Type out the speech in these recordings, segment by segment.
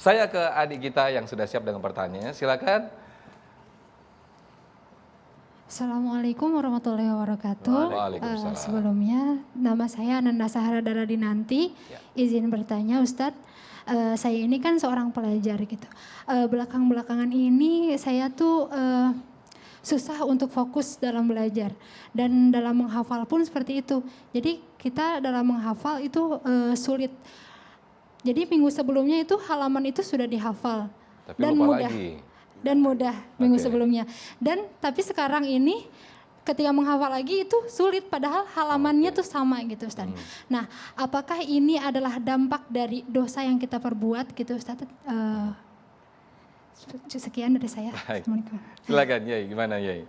Saya ke adik kita yang sudah siap dengan pertanyaannya. Silakan. Assalamualaikum warahmatullahi wabarakatuh. Waalaikumsalam. Sebelumnya, nama saya Ananda Sahara Daradinanti. Ya. Izin bertanya, Ustadz. Saya ini kan seorang pelajar gitu. Belakangan ini saya tuh susah untuk fokus dalam belajar. Dan dalam menghafal pun seperti itu. Jadi kita dalam menghafal itu sulit. Jadi minggu sebelumnya itu halaman itu sudah dihafal. Tapi dan lupa mudah. lagi. Dan mudah minggu Oke. sebelumnya. Dan tapi sekarang ini ketika menghafal lagi itu sulit padahal halamannya tuh sama gitu Ustaz. Nah, apakah ini adalah dampak dari dosa yang kita perbuat gitu Ustaz? Sekian dari saya. Baik. Assalamualaikum. Silakan Yai, gimana Yai?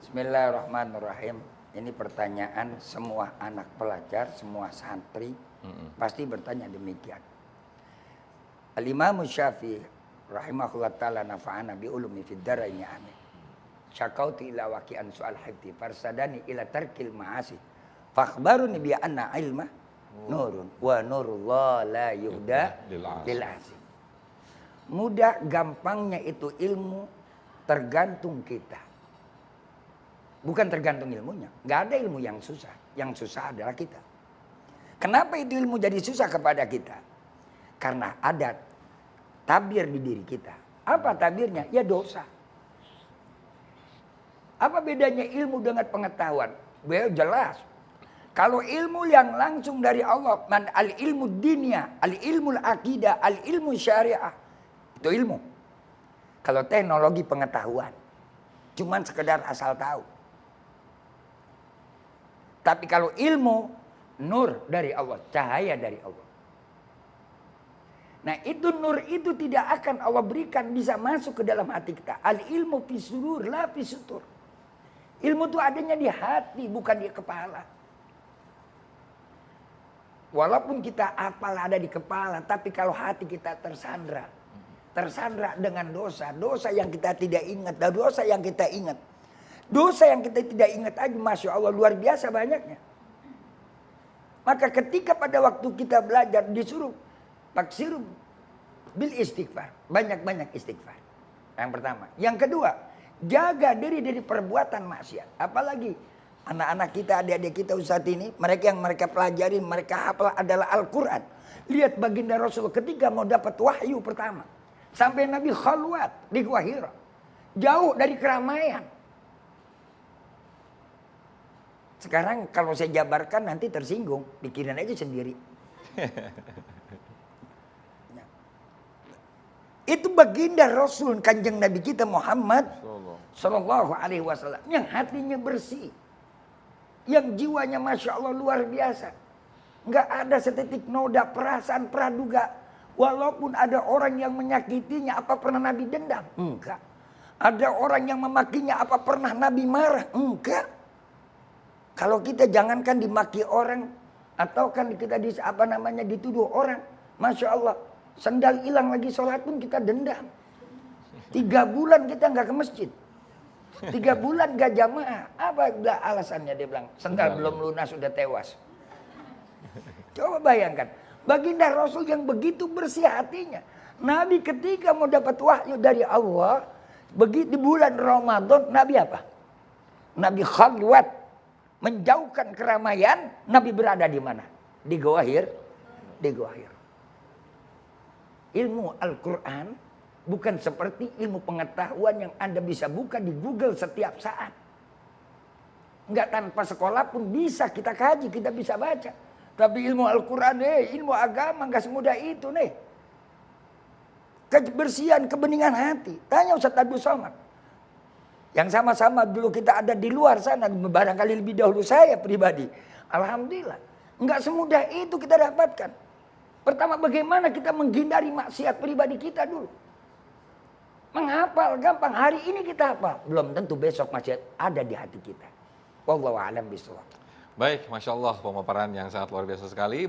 Bismillahirrahmanirrahim. Ini pertanyaan semua anak pelajar, semua santri pasti bertanya demikian. Al-Imam Syafi'i rahimahullah ta'ala nafa'ana bi ulumi fid daraini amin. Syakauti ila waqi'an su'al hifdi farsadani ila tarkil ma'asi. Fakhbaruni bi anna ilma nurun wa nurullah la yuhda lil asi. Mudah gampangnya itu ilmu tergantung kita. Bukan tergantung ilmunya. Nggak ada ilmu yang susah. Yang susah adalah kita. Kenapa itu ilmu jadi susah kepada kita? Karena ada tabir di diri kita. Apa tabirnya? Ya dosa. Apa bedanya ilmu dengan pengetahuan? Well, jelas. Kalau ilmu yang langsung dari Allah, man al ilmu dunia, al ilmu akidah, al ilmu syariah, itu ilmu. Kalau teknologi pengetahuan, cuman sekedar asal tahu. Tapi kalau ilmu, nur dari Allah, cahaya dari Allah. Nah itu nur itu tidak akan Allah berikan bisa masuk ke dalam hati kita. Al ilmu fi surur la fi sutur. Ilmu itu adanya di hati bukan di kepala. Walaupun kita apal ada di kepala, tapi kalau hati kita tersandra dengan dosa, dosa yang kita tidak ingat, dan dosa yang kita ingat. Dosa yang kita tidak ingat aja, Masya Allah luar biasa banyaknya. Maka ketika pada waktu kita belajar disuruh taksiru bil istighfar. Banyak-banyak istighfar. Yang pertama. Yang kedua, jaga diri dari perbuatan maksiat. Apalagi anak-anak kita, adik-adik kita saat ini, mereka yang mereka pelajari, mereka hafal adalah Al-Quran. Lihat baginda Rasul ketika mau dapat wahyu pertama. Sampai Nabi khalwat di Gua Hira. Jauh dari keramaian. Sekarang kalau saya jabarkan nanti tersinggung. Pikirin aja sendiri. Itu baginda Rasul kanjeng Nabi kita Muhammad Sallallahu Alaihi Wasallam yang hatinya bersih, yang jiwanya Masya Allah luar biasa, nggak ada setitik noda perasaan praduga, walaupun ada orang yang menyakitinya apa pernah Nabi dendam? Enggak. Ada orang yang memakinya apa pernah Nabi marah? Enggak. Kalau kita jangankan dimaki orang atau kan kita dituduh orang, Masya Allah. Sendal hilang lagi sholat pun kita dendam. 3 bulan kita nggak ke masjid. 3 bulan nggak jamaah. Apa alasannya dia bilang? Sendal belum lunas sudah tewas. Coba bayangkan. Baginda Rasul yang begitu bersih hatinya. Nabi ketika mau dapat wahyu dari Allah. Begitu di bulan Ramadan. Nabi apa? Nabi khalwat. Menjauhkan keramaian. Nabi berada di mana? Di Gua Hira. Di Gua Hira. Ilmu Al-Quran bukan seperti ilmu pengetahuan yang Anda bisa buka di Google setiap saat. Enggak tanpa sekolah pun bisa kita kaji, kita bisa baca. Tapi ilmu Al-Quran, ilmu agama enggak semudah itu nih. Kebersihan, kebeningan hati. Tanya Ustaz Abdul Somad. Yang sama-sama dulu kita ada di luar sana, barangkali lebih dahulu saya pribadi. Alhamdulillah. Enggak semudah itu kita dapatkan. Pertama bagaimana kita menghindari maksiat pribadi kita dulu. Menghafal gampang, hari ini kita hafal. Belum tentu besok maksiat ada di hati kita. Wallahu a'lam bishawab. Baik, Masya Allah pemaparan yang sangat luar biasa sekali.